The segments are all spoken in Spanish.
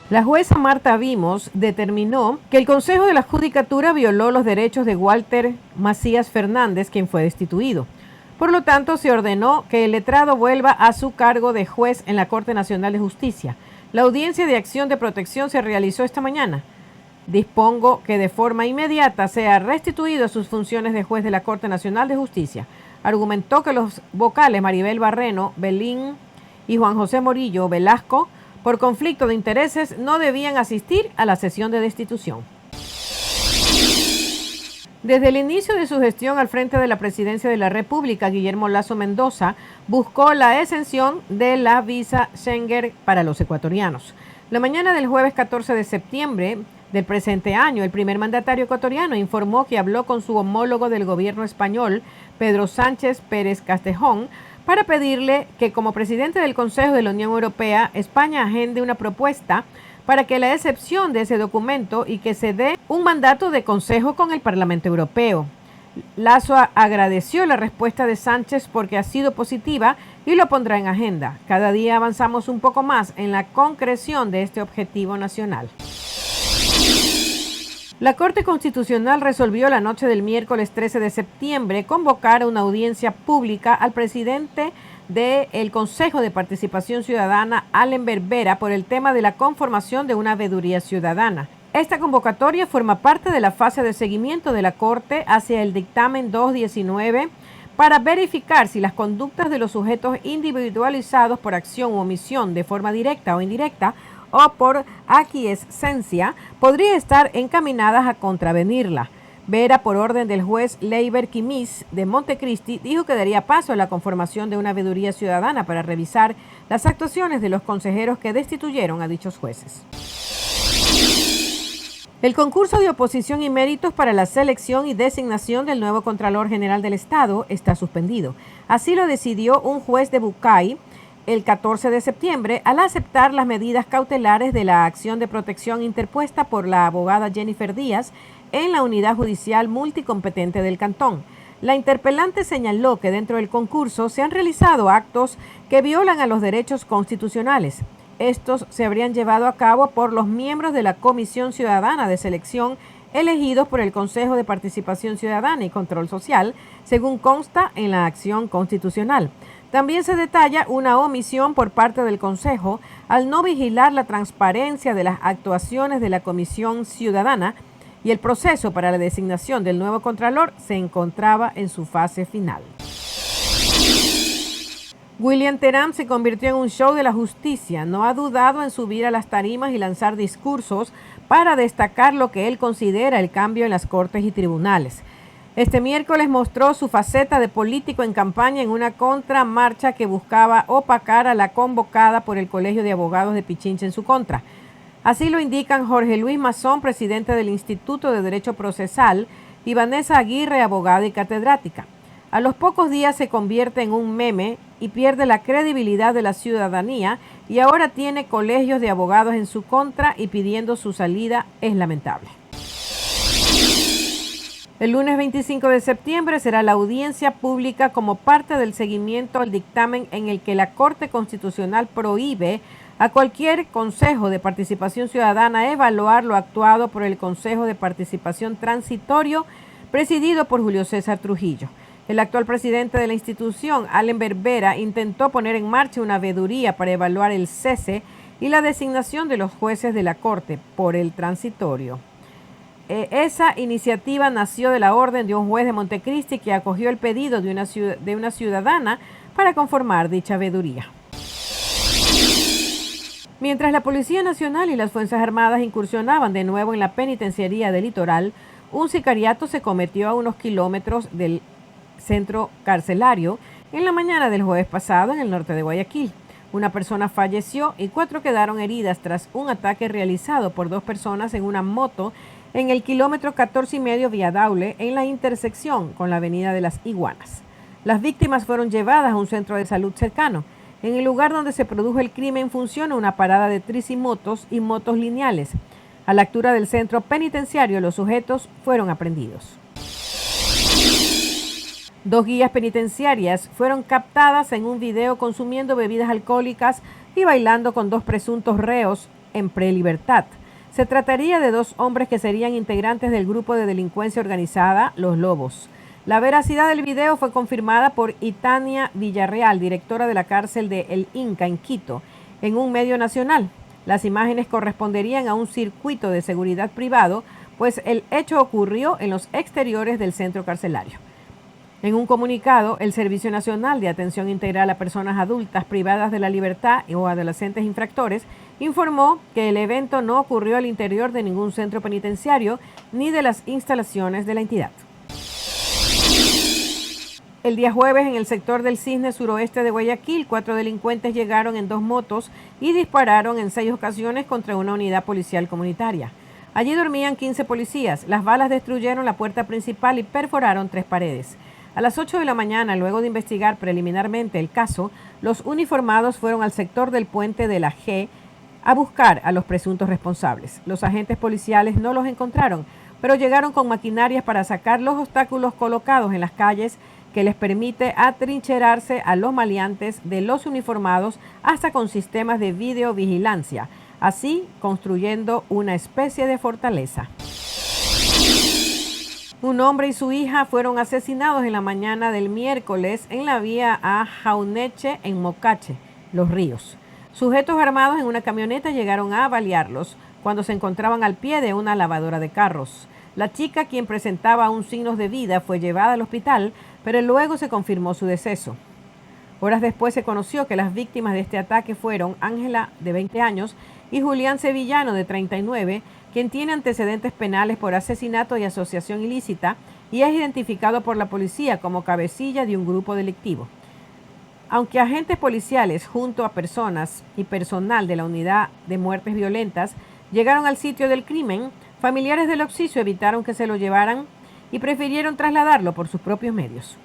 La jueza Marta Vimos determinó que el Consejo de la Judicatura violó los derechos de Walter Macías Fernández, quien fue destituido. Por lo tanto, se ordenó que el letrado vuelva a su cargo de juez en la Corte Nacional de Justicia. La audiencia de acción de protección se realizó esta mañana. Dispongo que de forma inmediata sea restituido a sus funciones de juez de la Corte Nacional de Justicia. Argumentó que los vocales Maribel Barreno, Belín y Juan José Morillo Velasco, por conflicto de intereses, no debían asistir a la sesión de destitución. Desde el inicio de su gestión al frente de la Presidencia de la República, Guillermo Lasso Mendoza buscó la exención de la visa Schengen para los ecuatorianos. La mañana del jueves 14 de septiembre del presente año, el primer mandatario ecuatoriano informó que habló con su homólogo del gobierno español, Pedro Sánchez Pérez Castejón, para pedirle que como presidente del Consejo de la Unión Europea, España agende una propuesta para que la excepción de ese documento y que se dé un mandato de consejo con el Parlamento Europeo. Lasso agradeció la respuesta de Sánchez porque ha sido positiva y lo pondrá en agenda. Cada día avanzamos un poco más en la concreción de este objetivo nacional. La Corte Constitucional resolvió la noche del miércoles 13 de septiembre convocar a una audiencia pública al presidente del Consejo de Participación Ciudadana, Allen Berbera, por el tema de la conformación de una veeduría ciudadana. Esta convocatoria forma parte de la fase de seguimiento de la Corte hacia el dictamen 219 para verificar si las conductas de los sujetos individualizados por acción u omisión de forma directa o indirecta o por aquiescencia podría estar encaminadas a contravenirla. Vera, por orden del juez Leiber Quimis de Montecristi, dijo que daría paso a la conformación de una veeduría ciudadana para revisar las actuaciones de los consejeros que destituyeron a dichos jueces. El concurso de oposición y méritos para la selección y designación del nuevo Contralor General del Estado está suspendido. Así lo decidió un juez de Bucay el 14 de septiembre al aceptar las medidas cautelares de la acción de protección interpuesta por la abogada Jennifer Díaz en la unidad judicial multicompetente del cantón. La interpelante señaló que dentro del concurso se han realizado actos que violan a los derechos constitucionales. Estos se habrían llevado a cabo por los miembros de la Comisión Ciudadana de Selección elegidos por el Consejo de Participación Ciudadana y Control Social, según consta en la acción constitucional. También se detalla una omisión por parte del Consejo al no vigilar la transparencia de las actuaciones de la Comisión Ciudadana y el proceso para la designación del nuevo Contralor se encontraba en su fase final. William Terán se convirtió en un show de la justicia. No ha dudado en subir a las tarimas y lanzar discursos para destacar lo que él considera el cambio en las cortes y tribunales. Este miércoles mostró su faceta de político en campaña en una contramarcha que buscaba opacar a la convocada por el Colegio de Abogados de Pichincha en su contra. Así lo indican Jorge Luis Mazón, presidente del Instituto de Derecho Procesal, y Vanessa Aguirre, abogada y catedrática. A los pocos días se convierte en un meme y pierde la credibilidad de la ciudadanía y ahora tiene colegios de abogados en su contra y pidiendo su salida. Es lamentable. El lunes 25 de septiembre será la audiencia pública como parte del seguimiento al dictamen en el que la Corte Constitucional prohíbe a cualquier Consejo de Participación Ciudadana evaluar lo actuado por el Consejo de Participación Transitorio presidido por Julio César Trujillo. El actual presidente de la institución, Allen Berbera, intentó poner en marcha una veeduría para evaluar el cese y la designación de los jueces de la Corte por el transitorio. Esa iniciativa nació de la orden de un juez de Montecristi que acogió el pedido de una ciudadana para conformar dicha veeduría. Mientras la Policía Nacional y las Fuerzas Armadas incursionaban de nuevo en la penitenciaría del Litoral, un sicariato se cometió a unos kilómetros del centro carcelario en la mañana del jueves pasado en el norte de Guayaquil. Una persona falleció y 4 quedaron heridas tras un ataque realizado por 2 personas en una moto en el kilómetro 14,5 vía Daule en la intersección con la avenida de las Iguanas. Las víctimas fueron llevadas a un centro de salud cercano. En el lugar donde se produjo el crimen funciona una parada de tricimotos y motos lineales. A la altura del centro penitenciario, los sujetos fueron aprehendidos. 2 guías penitenciarias fueron captadas en un video consumiendo bebidas alcohólicas y bailando con 2 presuntos reos en prelibertad. Se trataría de 2 hombres que serían integrantes del grupo de delincuencia organizada Los Lobos. La veracidad del video fue confirmada por Itania Villarreal, directora de la cárcel de El Inca en Quito, en un medio nacional. Las imágenes corresponderían a un circuito de seguridad privado, pues el hecho ocurrió en los exteriores del centro carcelario. En un comunicado, el Servicio Nacional de Atención Integral a Personas Adultas Privadas de la Libertad o adolescentes infractores informó que el evento no ocurrió al interior de ningún centro penitenciario ni de las instalaciones de la entidad. El día jueves, en el sector del Cisne suroeste de Guayaquil, 4 delincuentes llegaron en 2 motos y dispararon en 6 ocasiones contra una unidad policial comunitaria. Allí dormían 15 policías. Las balas destruyeron la puerta principal y perforaron 3 paredes. A las 8 de la mañana, luego de investigar preliminarmente el caso, los uniformados fueron al sector del puente de la G a buscar a los presuntos responsables. Los agentes policiales no los encontraron, pero llegaron con maquinarias para sacar los obstáculos colocados en las calles que les permite atrincherarse a los maleantes de los uniformados hasta con sistemas de videovigilancia, así construyendo una especie de fortaleza. Un hombre y su hija fueron asesinados en la mañana del miércoles en la vía a Jauneche, en Mocache, Los Ríos. Sujetos armados en una camioneta llegaron a balearlos cuando se encontraban al pie de una lavadora de carros. La chica, quien presentaba aún signos de vida, fue llevada al hospital, pero luego se confirmó su deceso. Horas después se conoció que las víctimas de este ataque fueron Ángela, de 20 años, y Julián Sevillano, de 39, quien tiene antecedentes penales por asesinato y asociación ilícita y es identificado por la policía como cabecilla de un grupo delictivo. Aunque agentes policiales junto a personas y personal de la unidad de muertes violentas llegaron al sitio del crimen, familiares del occiso evitaron que se lo llevaran y prefirieron trasladarlo por sus propios medios.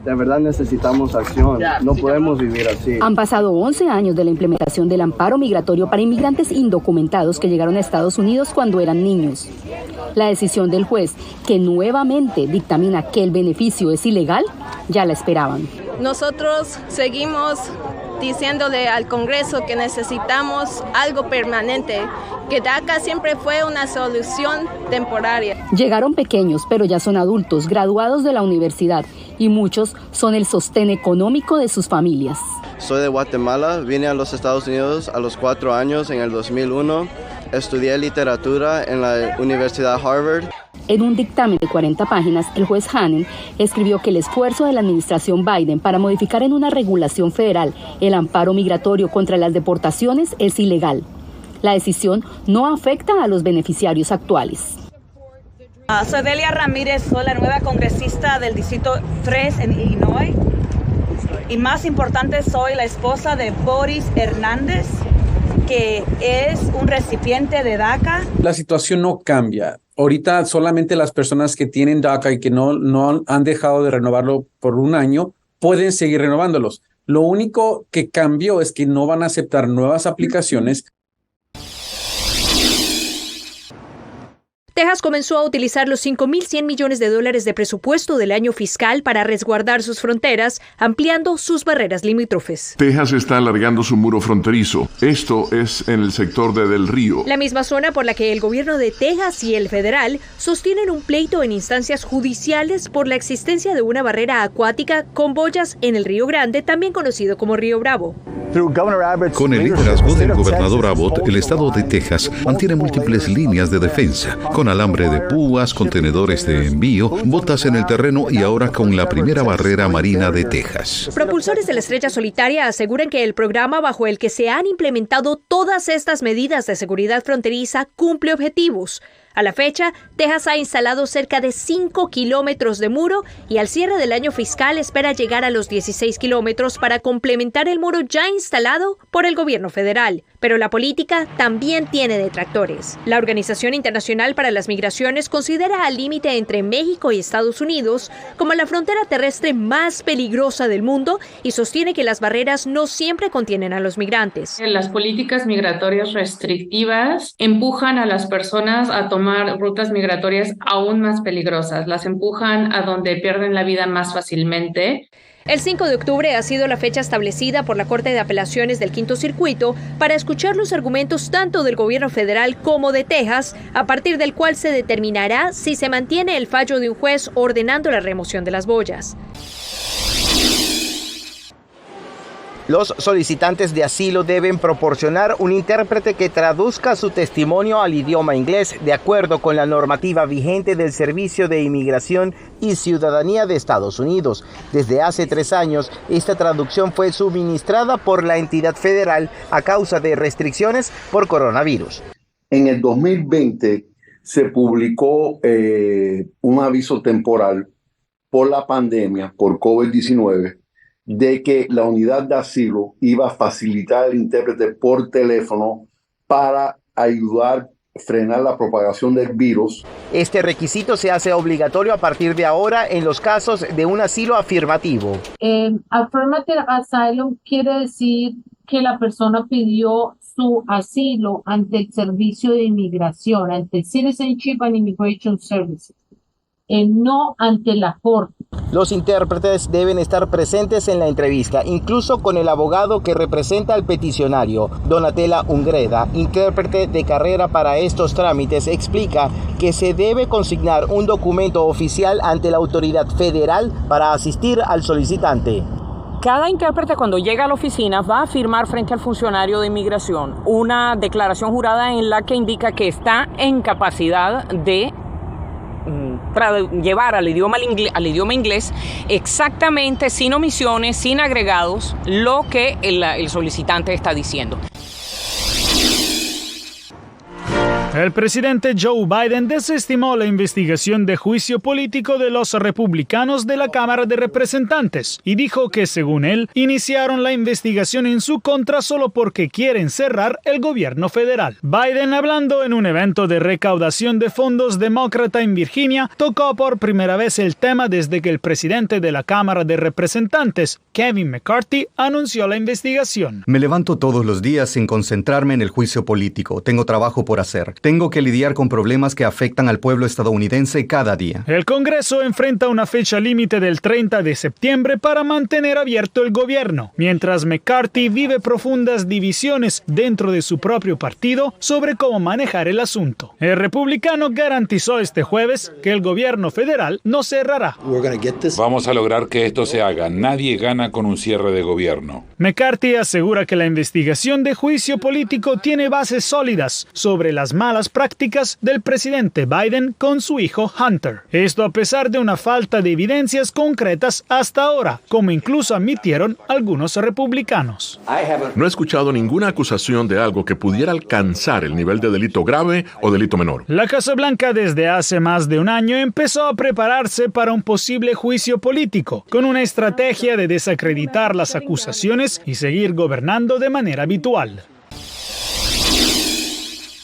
De verdad necesitamos acción, no podemos vivir así. Han pasado 11 años de la implementación del amparo migratorio para inmigrantes indocumentados que llegaron a Estados Unidos cuando eran niños. La decisión del juez, que nuevamente dictamina que el beneficio es ilegal, ya la esperaban. Nosotros seguimos diciéndole al Congreso que necesitamos algo permanente, que DACA siempre fue una solución temporaria. Llegaron pequeños, pero ya son adultos, graduados de la universidad, y muchos son el sostén económico de sus familias. Soy de Guatemala, vine a los Estados Unidos a los 4 años en el 2001, estudié literatura en la Universidad Harvard. En un dictamen de 40 páginas, el juez Hannon escribió que el esfuerzo de la administración Biden para modificar en una regulación federal el amparo migratorio contra las deportaciones es ilegal. La decisión no afecta a los beneficiarios actuales. Soy Delia Ramírez, soy la nueva congresista del Distrito 3 en Illinois. Y más importante, soy la esposa de Boris Hernández, que es un recipiente de DACA. La situación no cambia. Ahorita solamente las personas que tienen DACA y que no han dejado de renovarlo por 1 año pueden seguir renovándolos. Lo único que cambió es que no van a aceptar nuevas aplicaciones. Texas comenzó a utilizar los $5.100 millones de presupuesto del año fiscal para resguardar sus fronteras, ampliando sus barreras limítrofes. Texas está alargando su muro fronterizo. Esto es en el sector de Del Río. La misma zona por la que el gobierno de Texas y el federal sostienen un pleito en instancias judiciales por la existencia de una barrera acuática con boyas en el Río Grande, también conocido como Río Bravo. Con el liderazgo del gobernador Abbott, el estado de Texas mantiene múltiples líneas de defensa, con alambre de púas, contenedores de envío, botas en el terreno y ahora con la primera barrera marina de Texas. Propulsores de la estrella solitaria aseguran que el programa bajo el que se han implementado todas estas medidas de seguridad fronteriza cumple objetivos. A la fecha, Texas ha instalado cerca de 5 kilómetros de muro y al cierre del año fiscal espera llegar a los 16 kilómetros para complementar el muro ya instalado por el gobierno federal. Pero la política también tiene detractores. La Organización Internacional para las Migraciones considera al límite entre México y Estados Unidos como la frontera terrestre más peligrosa del mundo y sostiene que las barreras no siempre contienen a los migrantes. Las políticas migratorias restrictivas empujan a las personas a tomar tomar rutas migratorias aún más peligrosas, las empujan a donde pierden la vida más fácilmente. El 5 de octubre ha sido la fecha establecida por la Corte de Apelaciones del Quinto Circuito para escuchar los argumentos tanto del gobierno federal como de Texas, a partir del cual se determinará si se mantiene el fallo de un juez ordenando la remoción de las boyas. Los solicitantes de asilo deben proporcionar un intérprete que traduzca su testimonio al idioma inglés de acuerdo con la normativa vigente del Servicio de Inmigración y Ciudadanía de Estados Unidos. Desde hace 3 años, esta traducción fue suministrada por la entidad federal a causa de restricciones por coronavirus. En el 2020 se publicó un aviso temporal por la pandemia, por COVID-19, de que la unidad de asilo iba a facilitar el intérprete por teléfono para ayudar a frenar la propagación del virus. Este requisito se hace obligatorio a partir de ahora en los casos de un asilo afirmativo. Affirmative asylum quiere decir que la persona pidió su asilo ante el Servicio de Inmigración, ante el Citizenship and Immigration Services, no ante la Corte. Los intérpretes deben estar presentes en la entrevista, incluso con el abogado que representa al peticionario. Donatella Ungreda, intérprete de carrera para estos trámites, explica que se debe consignar un documento oficial ante la autoridad federal para asistir al solicitante. Cada intérprete cuando llega a la oficina va a firmar frente al funcionario de inmigración una declaración jurada en la que indica que está en capacidad de llevar al idioma inglés exactamente, sin omisiones, sin agregados, lo que el solicitante está diciendo. El presidente Joe Biden desestimó la investigación de juicio político de los republicanos de la Cámara de Representantes y dijo que, según él, iniciaron la investigación en su contra solo porque quieren cerrar el gobierno federal. Biden, hablando en un evento de recaudación de fondos demócrata en Virginia, tocó por primera vez el tema desde que el presidente de la Cámara de Representantes, Kevin McCarthy, anunció la investigación. Me levanto todos los días sin concentrarme en el juicio político. Tengo trabajo por hacer. Tengo que lidiar con problemas que afectan al pueblo estadounidense cada día. El Congreso enfrenta una fecha límite del 30 de septiembre para mantener abierto el gobierno, mientras McCarthy vive profundas divisiones dentro de su propio partido sobre cómo manejar el asunto. El republicano garantizó este jueves que el gobierno federal no cerrará. Vamos a lograr que esto se haga. Nadie gana con un cierre de gobierno. McCarthy asegura que la investigación de juicio político tiene bases sólidas sobre las malas prácticas del presidente Biden con su hijo Hunter. Esto a pesar de una falta de evidencias concretas hasta ahora, como incluso admitieron algunos republicanos. No he escuchado ninguna acusación de algo que pudiera alcanzar el nivel de delito grave o delito menor. La Casa Blanca desde hace más de un año empezó a prepararse para un posible juicio político, con una estrategia de desacreditar las acusaciones y seguir gobernando de manera habitual.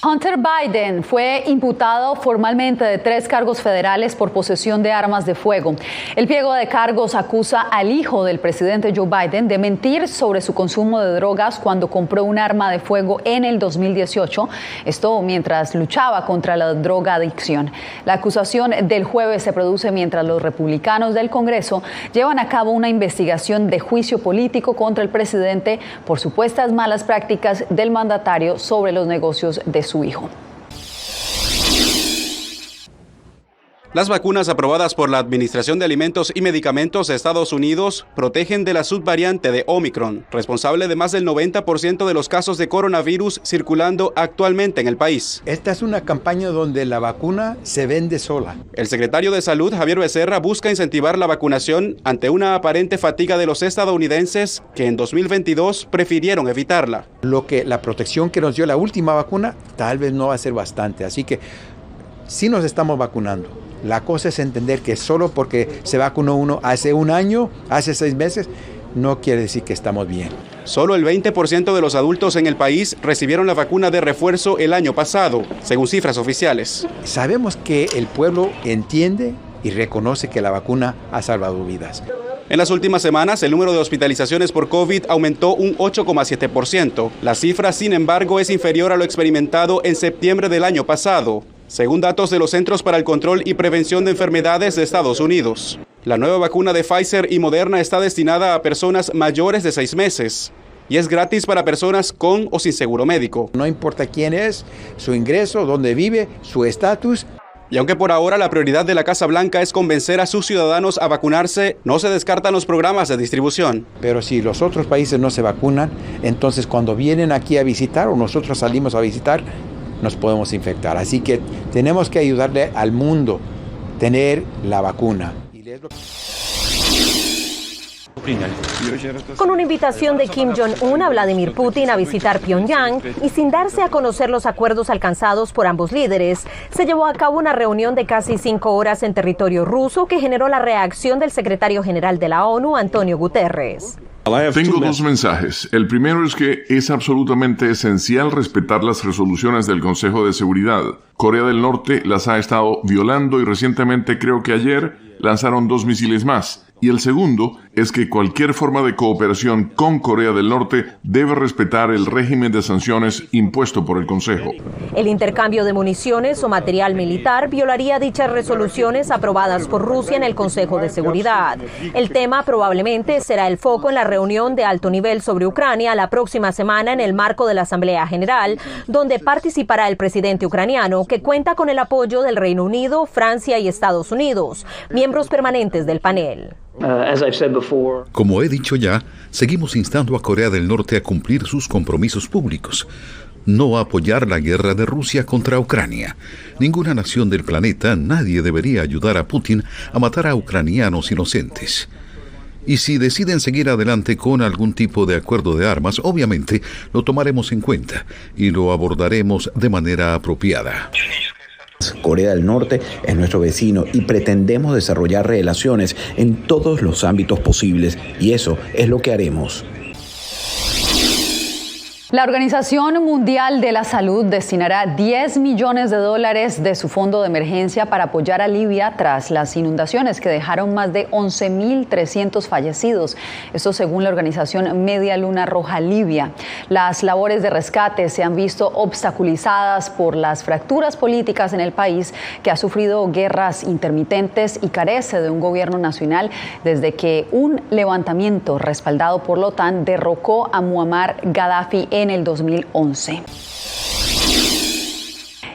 Hunter Biden fue imputado formalmente de 3 cargos federales por posesión de armas de fuego. El pliego de cargos acusa al hijo del presidente Joe Biden de mentir sobre su consumo de drogas cuando compró un arma de fuego en el 2018, esto mientras luchaba contra la drogadicción. La acusación del jueves se produce mientras los republicanos del Congreso llevan a cabo una investigación de juicio político contra el presidente por supuestas malas prácticas del mandatario sobre los negocios de su hijo. Las vacunas aprobadas por la Administración de Alimentos y Medicamentos de Estados Unidos protegen de la subvariante de Omicron, responsable de más del 90% de los casos de coronavirus circulando actualmente en el país. Esta es una campaña donde la vacuna se vende sola. El secretario de Salud, Javier Becerra, busca incentivar la vacunación ante una aparente fatiga de los estadounidenses que en 2022 prefirieron evitarla. La protección que nos dio la última vacuna tal vez no va a ser bastante, así que sí nos estamos vacunando. La cosa es entender que solo porque se vacunó uno hace un año, hace 6 meses, no quiere decir que estamos bien. Solo el 20% de los adultos en el país recibieron la vacuna de refuerzo el año pasado, según cifras oficiales. Sabemos que el pueblo entiende y reconoce que la vacuna ha salvado vidas. En las últimas semanas, el número de hospitalizaciones por COVID aumentó un 8,7%. La cifra, sin embargo, es inferior a lo experimentado en septiembre del año pasado. según datos de los Centros para el Control y Prevención de Enfermedades de Estados Unidos. La nueva vacuna de Pfizer y Moderna está destinada a personas mayores de 6 meses y es gratis para personas con o sin seguro médico. No importa quién es, su ingreso, dónde vive, su estatus. Y aunque por ahora la prioridad de la Casa Blanca es convencer a sus ciudadanos a vacunarse, no se descartan los programas de distribución. Pero si los otros países no se vacunan, entonces cuando vienen aquí a visitar o nosotros salimos a visitar, nos podemos infectar. Así que tenemos que ayudarle al mundo a tener la vacuna. Con una invitación de Kim Jong-un a Vladimir Putin a visitar Pyongyang y sin darse a conocer los acuerdos alcanzados por ambos líderes, se llevó a cabo una reunión de casi 5 horas en territorio ruso que generó la reacción del secretario general de la ONU, Antonio Guterres. Tengo 2 mensajes. El primero es que es absolutamente esencial respetar las resoluciones del Consejo de Seguridad. Corea del Norte las ha estado violando y recientemente, creo que ayer, lanzaron 2 misiles más. Y el segundo es que cualquier forma de cooperación con Corea del Norte debe respetar el régimen de sanciones impuesto por el Consejo. El intercambio de municiones o material militar violaría dichas resoluciones aprobadas por Rusia en el Consejo de Seguridad. El tema probablemente será el foco en la reunión de alto nivel sobre Ucrania la próxima semana en el marco de la Asamblea General, donde participará el presidente ucraniano, que cuenta con el apoyo del Reino Unido, Francia y Estados Unidos, miembros permanentes del panel. Como he dicho ya, seguimos instando a Corea del Norte a cumplir sus compromisos públicos. No apoyar la guerra de Rusia contra Ucrania. Ninguna nación del planeta, nadie debería ayudar a Putin a matar a ucranianos inocentes. Y si deciden seguir adelante con algún tipo de acuerdo de armas, obviamente lo tomaremos en cuenta y lo abordaremos de manera apropiada. Corea del Norte es nuestro vecino y pretendemos desarrollar relaciones en todos los ámbitos posibles, y eso es lo que haremos. La Organización Mundial de la Salud destinará $10 millones de su fondo de emergencia para apoyar a Libia tras las inundaciones que dejaron más de 11.300 fallecidos. Esto según la organización Media Luna Roja Libia. Las labores de rescate se han visto obstaculizadas por las fracturas políticas en el país, que ha sufrido guerras intermitentes y carece de un gobierno nacional desde que un levantamiento respaldado por la OTAN derrocó a Muammar Gaddafi en el 2011.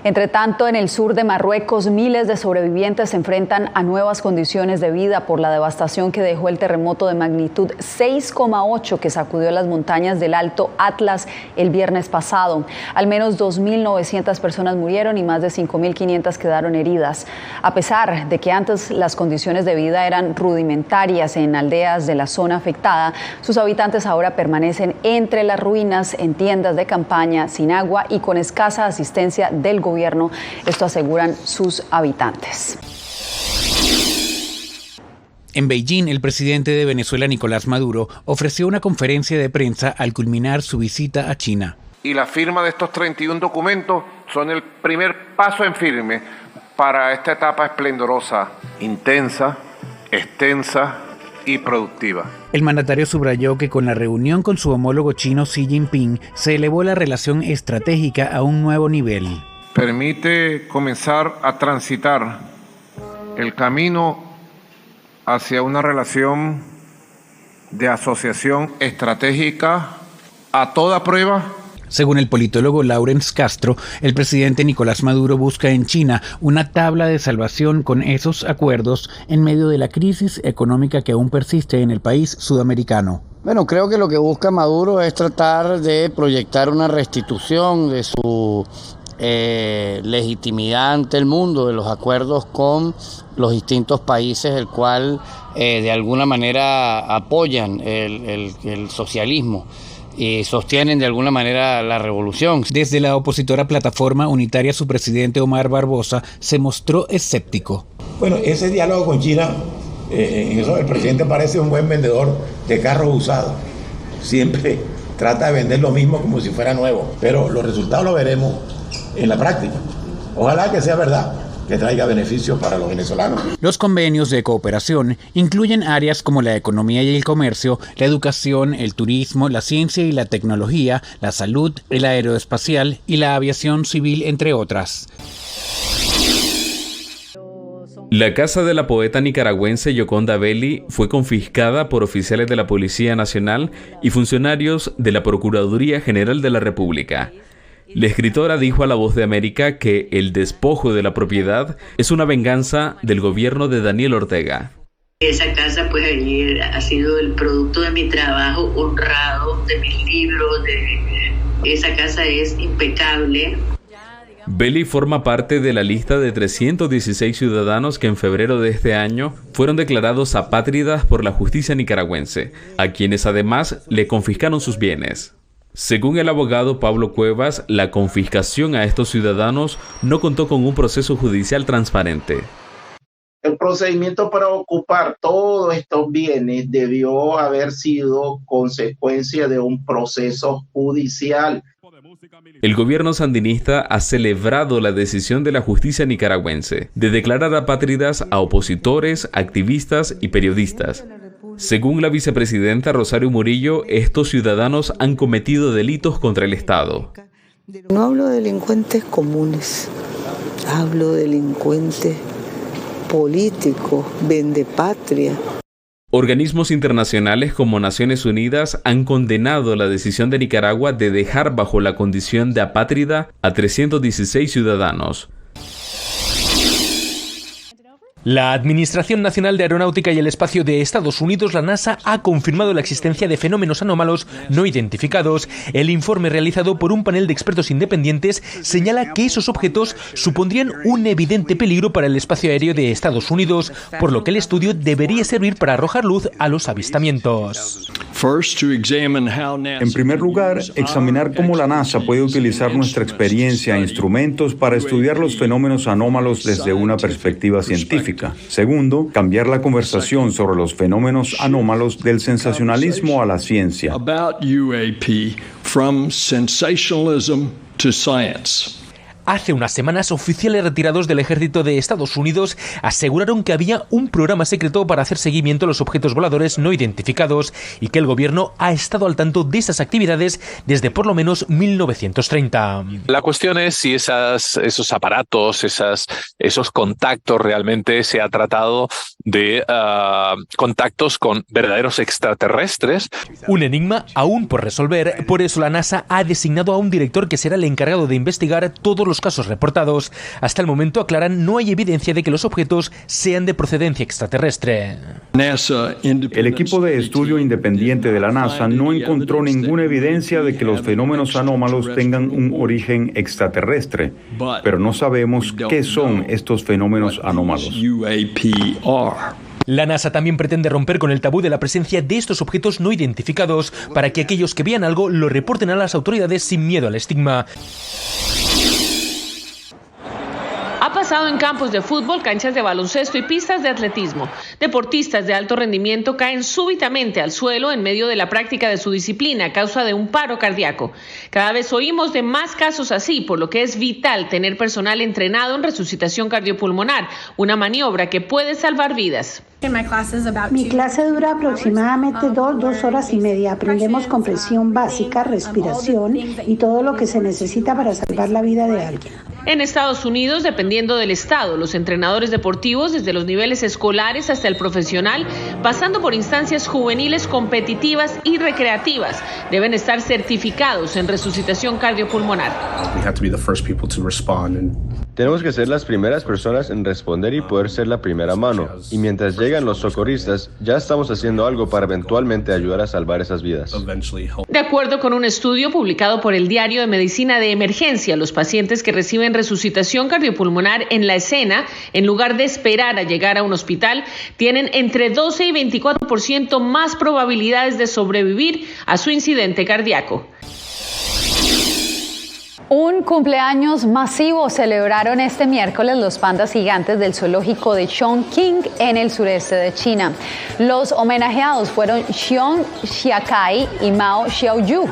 Entre tanto, en el sur de Marruecos, miles de sobrevivientes se enfrentan a nuevas condiciones de vida por la devastación que dejó el terremoto de magnitud 6,8 que sacudió las montañas del Alto Atlas el viernes pasado. Al menos 2.900 personas murieron y más de 5.500 quedaron heridas. A pesar de que antes las condiciones de vida eran rudimentarias en aldeas de la zona afectada, sus habitantes ahora permanecen entre las ruinas en tiendas de campaña, sin agua y con escasa asistencia del gobierno. Esto aseguran sus habitantes. En Beijing, el presidente de Venezuela, Nicolás Maduro, ofreció una conferencia de prensa al culminar su visita a China. Y la firma de estos 31 documentos son el primer paso en firme para esta etapa esplendorosa, intensa, extensa y productiva. El mandatario subrayó que con la reunión con su homólogo chino Xi Jinping se elevó la relación estratégica a un nuevo nivel. Permite comenzar a transitar el camino hacia una relación de asociación estratégica a toda prueba. Según el politólogo Lawrence Castro, el presidente Nicolás Maduro busca en China una tabla de salvación con esos acuerdos en medio de la crisis económica que aún persiste en el país sudamericano. Bueno, creo que lo que busca Maduro es tratar de proyectar una restitución de su legitimidad ante el mundo, de los acuerdos con los distintos países, el cual de alguna manera apoyan el socialismo y sostienen de alguna manera la revolución. Desde la opositora Plataforma Unitaria, su presidente Omar Barbosa se mostró escéptico. Bueno, ese diálogo con China, en eso el presidente parece un buen vendedor de carros usados. Siempre trata de vender lo mismo como si fuera nuevo, pero los resultados los veremos en la práctica. Ojalá que sea verdad, que traiga beneficios para los venezolanos. Los convenios de cooperación incluyen áreas como la economía y el comercio, la educación, el turismo, la ciencia y la tecnología, la salud, el aeroespacial y la aviación civil, entre otras. La casa de la poeta nicaragüense Yoconda Belli fue confiscada por oficiales de la Policía Nacional y funcionarios de la Procuraduría General de la República. La escritora dijo a La Voz de América que el despojo de la propiedad es una venganza del gobierno de Daniel Ortega. Esa casa pues ha sido el producto de mi trabajo honrado, de mis libros, esa casa es impecable. Belli forma parte de la lista de 316 ciudadanos que en febrero de este año fueron declarados apátridas por la justicia nicaragüense, a quienes además le confiscaron sus bienes. Según el abogado Pablo Cuevas, la confiscación a estos ciudadanos no contó con un proceso judicial transparente. El procedimiento para ocupar todos estos bienes debió haber sido consecuencia de un proceso judicial. El gobierno sandinista ha celebrado la decisión de la justicia nicaragüense de declarar apátridas a opositores, activistas y periodistas. Según la vicepresidenta Rosario Murillo, estos ciudadanos han cometido delitos contra el Estado. No hablo de delincuentes comunes, hablo de delincuentes políticos, vendepatria. Organismos internacionales como Naciones Unidas han condenado la decisión de Nicaragua de dejar bajo la condición de apátrida a 316 ciudadanos. La Administración Nacional de Aeronáutica y el Espacio de Estados Unidos, la NASA, ha confirmado la existencia de fenómenos anómalos no identificados. El informe realizado por un panel de expertos independientes señala que esos objetos supondrían un evidente peligro para el espacio aéreo de Estados Unidos, por lo que el estudio debería servir para arrojar luz a los avistamientos. En primer lugar, examinar cómo la NASA puede utilizar nuestra experiencia e instrumentos para estudiar los fenómenos anómalos desde una perspectiva científica. Segundo, cambiar la conversación sobre los fenómenos anómalos del sensacionalismo a la ciencia. Hace unas semanas, oficiales retirados del ejército de Estados Unidos aseguraron que había un programa secreto para hacer seguimiento a los objetos voladores no identificados y que el gobierno ha estado al tanto de esas actividades desde por lo menos 1930. La cuestión es si esos aparatos, esos contactos realmente se ha tratado de contactos con verdaderos extraterrestres. Un enigma aún por resolver, por eso la NASA ha designado a un director que será el encargado de investigar todos los casos reportados. Hasta el momento, aclaran, no hay evidencia de que los objetos sean de procedencia extraterrestre. El equipo de estudio independiente de la NASA no encontró ninguna evidencia de que los fenómenos anómalos tengan un origen extraterrestre, pero no sabemos qué son estos fenómenos anómalos. La NASA también pretende romper con el tabú de la presencia de estos objetos no identificados para que aquellos que vean algo lo reporten a las autoridades sin miedo al estigma. Ha pasado en campos de fútbol, canchas de baloncesto y pistas de atletismo. Deportistas de alto rendimiento caen súbitamente al suelo en medio de la práctica de su disciplina a causa de un paro cardíaco. Cada vez oímos de más casos así, por lo que es vital tener personal entrenado en resucitación cardiopulmonar, una maniobra que puede salvar vidas. Mi clase dura aproximadamente 2 horas y media. Aprendemos compresión básica, respiración y todo lo que se necesita para salvar la vida de alguien. En Estados Unidos, dependiendo del estado, los entrenadores deportivos, desde los niveles escolares hasta el profesional, pasando por instancias juveniles competitivas y recreativas, deben estar certificados en resucitación cardiopulmonar. Tenemos que ser las primeras personas en responder y poder ser la primera mano. Y mientras llegan los socorristas, ya estamos haciendo algo para eventualmente ayudar a salvar esas vidas. De acuerdo con un estudio publicado por el Diario de Medicina de Emergencia, los pacientes que reciben resucitación cardiopulmonar en la escena, en lugar de esperar a llegar a un hospital, tienen entre 12 y 24% más probabilidades de sobrevivir a su incidente cardíaco. Un cumpleaños masivo celebraron este miércoles los pandas gigantes del zoológico de Chongqing en el sureste de China. Los homenajeados fueron Xiong Xiaokai y Mao Xiaoyu.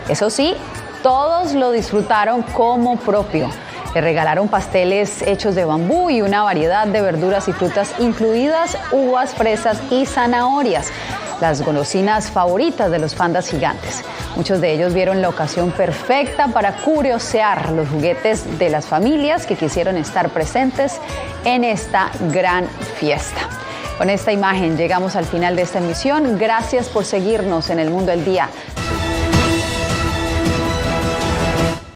Eso sí, todos lo disfrutaron como propio. Le regalaron pasteles hechos de bambú y una variedad de verduras y frutas, incluidas uvas, fresas y zanahorias. las golosinas favoritas de los pandas gigantes. Muchos de ellos vieron la ocasión perfecta para curiosear los juguetes de las familias que quisieron estar presentes en esta gran fiesta. Con esta imagen llegamos al final de esta emisión. Gracias por seguirnos en El Mundo al Día.